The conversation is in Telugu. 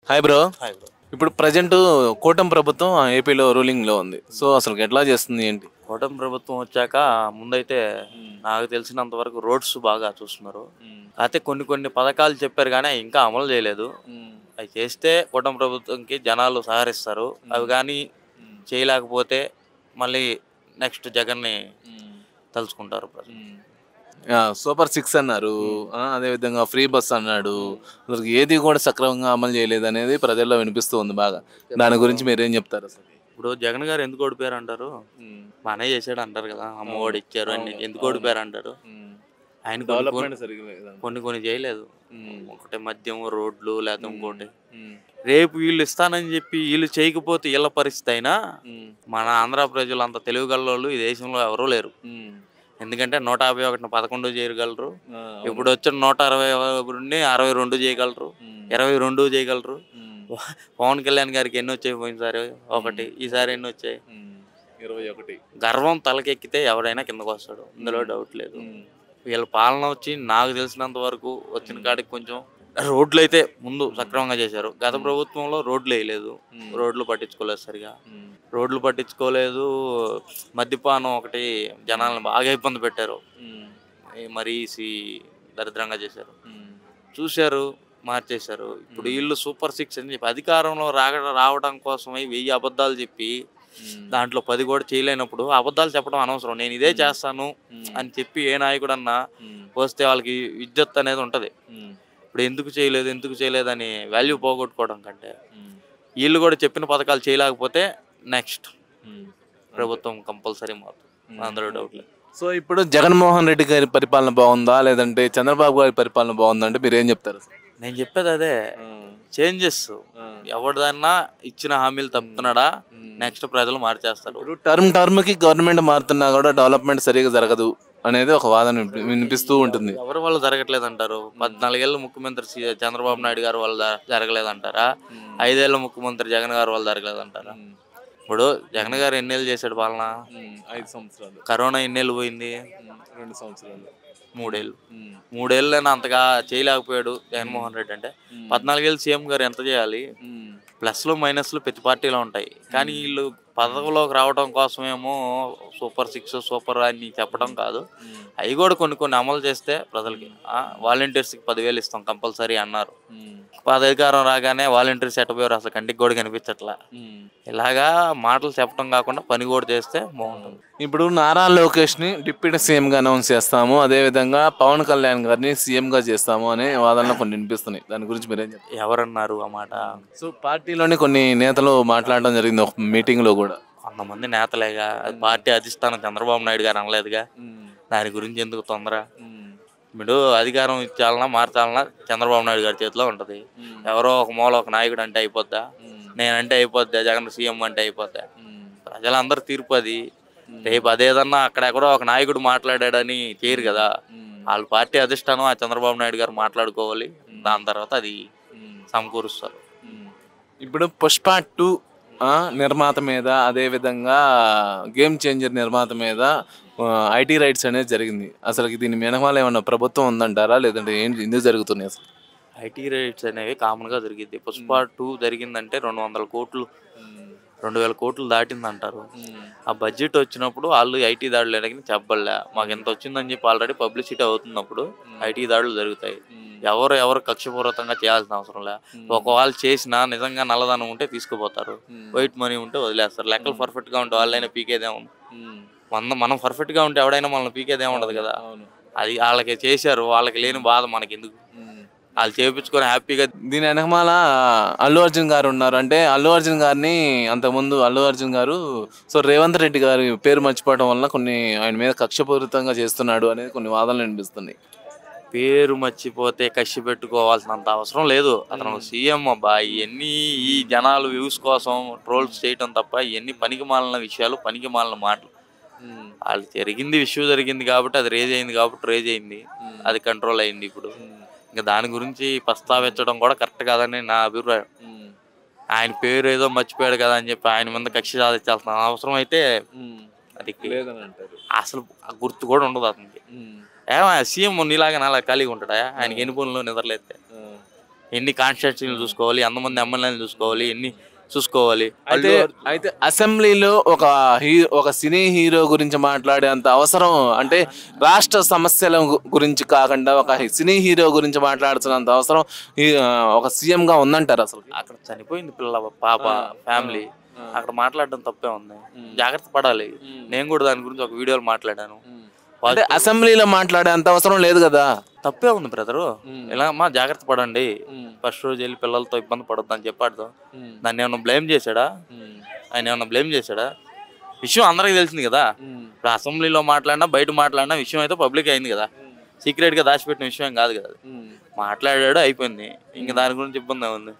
Hi bro. Hi bro. ఇప్పుడు ప్రజెంట్ కూటమి ప్రభుత్వం ఏపీలో రూలింగ్లో ఉంది. సో అసలు ఎట్లా చేస్తుంది ఏంటి? కూటమి ప్రభుత్వం వచ్చాక ముందైతే నాకు తెలిసినంత వరకు రోడ్స్ బాగా చూస్తున్నారు. అయితే కొన్ని కొన్ని పథకాలు చెప్పారు కానీ అవి ఇంకా అమలు చేయలేదు. అవి చేస్తే కూటమి ప్రభుత్వంకి జనాలు సహకరిస్తారు. అవి కానీ చేయలేకపోతే మళ్ళీ నెక్స్ట్ జగన్ని తలుచుకుంటారు ప్రజలు. సూపర్ సిక్స్ అన్నారు, అదేవిధంగా ఫ్రీ బస్ అన్నాడు. అసలు ఏది కూడా సక్రమంగా అమలు చేయలేదు అనేది ప్రజల్లో వినిపిస్తూ ఉంది బాగా. దాని గురించి మీరేం చెప్తారు అసలు? ఇప్పుడు జగన్ గారు ఎందుకు ఓడిపోయారు అంటారు? బాగానే చేశాడు అంటారు కదా, అమ్మఒడి ఇచ్చారు అన్ని. ఎందుకు ఓడిపోయారు అంటారు? ఆయన కొన్ని కొన్ని చేయలేదు. ఒకటి మద్యం, రోడ్లు, లేకపోతే ఇంకోటి. రేపు వీళ్ళు ఇస్తానని చెప్పి వీళ్ళు చేయకపోతే వీళ్ళ పరిస్థితి అయినా మన ఆంధ్ర ప్రజలు అంత తెలివిగల ఈ దేశంలో ఎవరూ లేరు. ఎందుకంటే 151 11 చేయగలరు. ఇప్పుడు వచ్చిన 161 62 చేయగలరు, 22 చేయగలరు. పవన్ కళ్యాణ్ గారికి ఎన్ని వచ్చాయి పోయినసారి? ఒకటి. ఈసారి ఎన్ని వచ్చాయి? 21. గర్వం తలకెక్కితే ఎవరైనా కిందకు వస్తాడు, ఇందులో డౌట్ లేదు. వీళ్ళ పాలన వచ్చి నాకు తెలిసినంత వరకు వచ్చిన కాడికి కొంచెం రోడ్లు అయితే ముందు సక్రమంగా చేశారు. గత ప్రభుత్వంలో రోడ్లు వేయలేదు, రోడ్లు పట్టించుకోలేదు సరిగా. రోడ్లు పట్టించుకోలేదు. మద్యపానం ఒకటి జనాలను బాగా ఇబ్బంది పెట్టారు. మరీ దరిద్రంగా చేశారు. చూశారు, మార్చేశారు. ఇప్పుడు వీళ్ళు సూపర్ సిక్స్ అని చెప్పి అధికారంలో రావడం కోసమై 1000 అబద్ధాలు చెప్పి దాంట్లో 10 కూడా చేయలేనప్పుడు అబద్ధాలు చెప్పడం అనవసరం. నేను ఇదే చేస్తాను అని చెప్పి ఏ నాయకుడన్నా వస్తే వాళ్ళకి విద్యుత్ అనేది ఉంటుంది. ఇప్పుడు ఎందుకు చేయలేదు అని వాల్యూ పోగొట్టుకోవడం కంటే వీళ్ళు కూడా చెప్పిన పథకాలు చేయలేకపోతే నెక్స్ట్ ప్రభుత్వం కంపల్సరీ మారుతుంది, అందులో డౌట్ లేదు. సో ఇప్పుడు జగన్మోహన్ రెడ్డి గారి పరిపాలన బాగుందా, లేదంటే చంద్రబాబు గారి పరిపాలన బాగుందా అంటే మీరు ఏం చెప్తారు? నేను చెప్పేది అదే, చేంజెస్. ఎవరిదన్నా ఇచ్చిన హామీలు తప్పుతున్నాడా, నెక్స్ట్ ప్రజలు మార్చేస్తారు. టర్మ్కి గవర్నమెంట్ మారుతున్నా కూడా డెవలప్మెంట్ సరిగా జరగదు అనేది ఒక వాదన వినిపిస్తూ ఉంటుంది. ఎవరి వల్ల జరగట్లేదు అంటారు? 14 ఏళ్ళ ముఖ్యమంత్రి చంద్రబాబు నాయుడు గారు వల్ల జరగలేదంటారా? 5 ఏళ్ళ ముఖ్యమంత్రి జగన్ గారు వల్ల జరగలేదంటారా? ఇప్పుడు జగన్ గారు ఎన్నేళ్ళు చేశాడు పాలన? 5 సంవత్సరాలు. కరోనా ఎన్నేళ్ళు పోయింది? 2 సంవత్సరాలు. 3 ఏళ్ళు. 3 ఏళ్ళైనా అంతగా చేయలేకపోయాడు జగన్మోహన్ రెడ్డి. అంటే 14 ఏళ్ళు సీఎం గారు ఎంత చేయాలి? ప్లస్లు మైనస్లు ప్రతి పార్టీలో ఉంటాయి. కానీ వీళ్ళు పదవిలోకి రావడం కోసమేమో సూపర్ సిక్స్ సూపర్ అని చెప్పడం కాదు, అవి కూడా కొన్ని అమలు చేస్తే ప్రజలకి. వాలంటీర్స్కి 10,000 ఇస్తాం కంపల్సరీ అన్నారు. అధికారం రాగానే వాలంటీర్స్ ఎట్టపోయారు, అసలు కంటికి కూడా కనిపించట్లా. ఇలాగా మాటలు చెప్పడం కాకుండా పని కూడా చేస్తే బాగుంటుంది. ఇప్పుడు నారా లోకేష్ని డిప్యూటీ సీఎంగా అనౌన్స్ చేస్తాము, అదేవిధంగా పవన్ కళ్యాణ్ గారిని సీఎంగా చేస్తాము అనే వాదనలు కొన్ని వినిపిస్తున్నాయి. దాని గురించి మీరేం చెప్తారు? ఎవరన్నారు ఆ మాట? సో పార్టీలోని కొన్ని నేతలు మాట్లాడడం జరిగింది ఒక మీటింగ్లో కూడా. కొంతమంది నేతలేగా, అది పార్టీ అధిష్టానం చంద్రబాబు నాయుడు గారు అనలేదుగా. దాని గురించి ఎందుకు తొందర? ఇప్పుడు అధికారం ఇచ్చాలన్నా మార్చాలన్నా చంద్రబాబు నాయుడు గారి చేతిలో ఉంటుంది. ఎవరో ఒక మూల ఒక నాయకుడు అంటే అయిపోద్దా? నేనంటే అయిపోద్దా? జగన్ సీఎం అంటే అయిపోద్దా? ప్రజలందరూ తీర్పు అది. రేపు అదేదన్నా అక్కడెక్కడో ఒక నాయకుడు మాట్లాడాడని చేయరు కదా. వాళ్ళ పార్టీ అధిష్టానం ఆ చంద్రబాబు నాయుడు గారు మాట్లాడుకోవాలి, దాని తర్వాత అది సమకూరుస్తారు. ఇప్పుడు పుష్ప 2 నిర్మాత మీద, అదేవిధంగా గేమ్ చేంజర్ నిర్మాత మీద ఐటీ రైట్స్ అనేది జరిగింది. అసలు దీని వెనకాల ఏమన్నా ప్రభుత్వం ఉందంటారా, లేదంటే ఏంటి ఎందుకు జరుగుతున్నాయి అసలు? ఐటీ రైట్స్ అనేవి కామన్గా జరిగింది. పుష్ప 2 జరిగిందంటే 200 కోట్లు 2000 కోట్లు దాటిందంటారు. ఆ బడ్జెట్ వచ్చినప్పుడు వాళ్ళు ఐటీ దాడులు అనేది చెప్పలే, మాకు ఎంత వచ్చిందని చెప్పి ఆల్రెడీ పబ్లిసిటీ అవుతున్నప్పుడు ఐటీ దాడులు జరుగుతాయి. ఎవరు కక్షపూర్వకంగా చేయాల్సిన అవసరం లే. ఒకవేళ చేసినా నిజంగా నల్లదనం ఉంటే తీసుకుపోతారు, వైట్ మనీ ఉంటే వదిలేస్తారు. లెక్కలు పర్ఫెక్ట్గా ఉంటే వాళ్ళైనా పీకేదేముంది? మనం పర్ఫెక్ట్గా ఉంటే ఎవడైనా మనల్ని పీకేదేముండదు కదా. అది వాళ్ళకి చేశారు, వాళ్ళకి లేని బాధ మనకి ఎందుకు? వాళ్ళు చేయించుకొని హ్యాపీగా. దీని వెనకమాల అల్లు అర్జున్ గారు ఉన్నారు. అంటే అల్లు అర్జున్ గారిని అంతకుముందు అల్లు అర్జున్ గారు రేవంత్ రెడ్డి గారి పేరు మర్చిపోవడం వల్ల ఆయన మీద కక్షపూరితంగా చేస్తున్నాడు అనేది కొన్ని వాదనలు వినిపిస్తున్నాయి. పేరు మర్చిపోతే కక్షి పెట్టుకోవాల్సినంత అవసరం లేదు. అతను సీఎం అబ్బా. ఇవన్నీ ఈ జనాలు వ్యూస్ కోసం ట్రోల్స్ చేయటం తప్ప ఇవన్నీ పనికి మాలిన విషయాలు, పనికి మాలిన మాటలు. వాళ్ళు ఇష్యూ జరిగింది కాబట్టి అది రేజ్ అయింది, అది కంట్రోల్ అయింది. ఇప్పుడు ఇంకా దాని గురించి ప్రస్తావించడం కూడా కరెక్ట్ కాదని నా అభిప్రాయం. ఆయన పేరు ఏదో మర్చిపోయాడు కదా అని చెప్పి ఆయన మీద కక్ష సాధించాల్సిన అవసరం అయితే అది అసలు గుర్తు కూడా ఉండదు అతనికి. సీఎం నీలాగా నాలా ఖాళీగా ఉంటాడా? ఆయనకి ఎన్ని పనులు నిద్రలేస్తే ఎన్ని కాన్స్టిట్యూన్సీలు చూసుకోవాలి, ఎంతమంది ఎమ్మెల్యేలు చూసుకోవాలి, ఎన్ని చూసుకోవాలి. అయితే అయితే అసెంబ్లీలో ఒక సినీ హీరో గురించి మాట్లాడేంత అవసరం, అంటే రాష్ట్ర సమస్యల గురించి కాకుండా ఒక సినీ హీరో గురించి మాట్లాడుతున్నంత అవసరం ఒక సీఎం గా ఉందంటారు అసలు? అక్కడ చనిపోయింది పిల్ల పాప ఫ్యామిలీ, అక్కడ మాట్లాడడం తప్పే ఉంది. జాగ్రత్త పడాలి. నేను కూడా దాని గురించి ఒక వీడియోలో మాట్లాడాను. అంటే అసెంబ్లీలో మాట్లాడేంత అవసరం లేదు కదా. తప్పే ఉంది బ్రదరు. ఇలా అమ్మా జాగ్రత్త పడండి, ఫస్ట్ రోజు వెళ్ళి పిల్లలతో ఇబ్బంది పడద్దు అని చెప్పాడు. దాన్ని ఏమన్నా బ్లేమ్ చేశాడా? ఆయన ఏమన్నా బ్లేమ్ చేశాడా? విషయం అందరికి తెలిసింది కదా. ఇప్పుడు అసెంబ్లీలో మాట్లాడినా బయట మాట్లాడినా విషయం అయితే పబ్లిక్ అయింది కదా. సీక్రెట్ గా దాచిపెట్టిన విషయం కాదు కదా. మాట్లాడాడు, అయిపోయింది. ఇంకా దాని గురించి ఇబ్బంది ఉంది.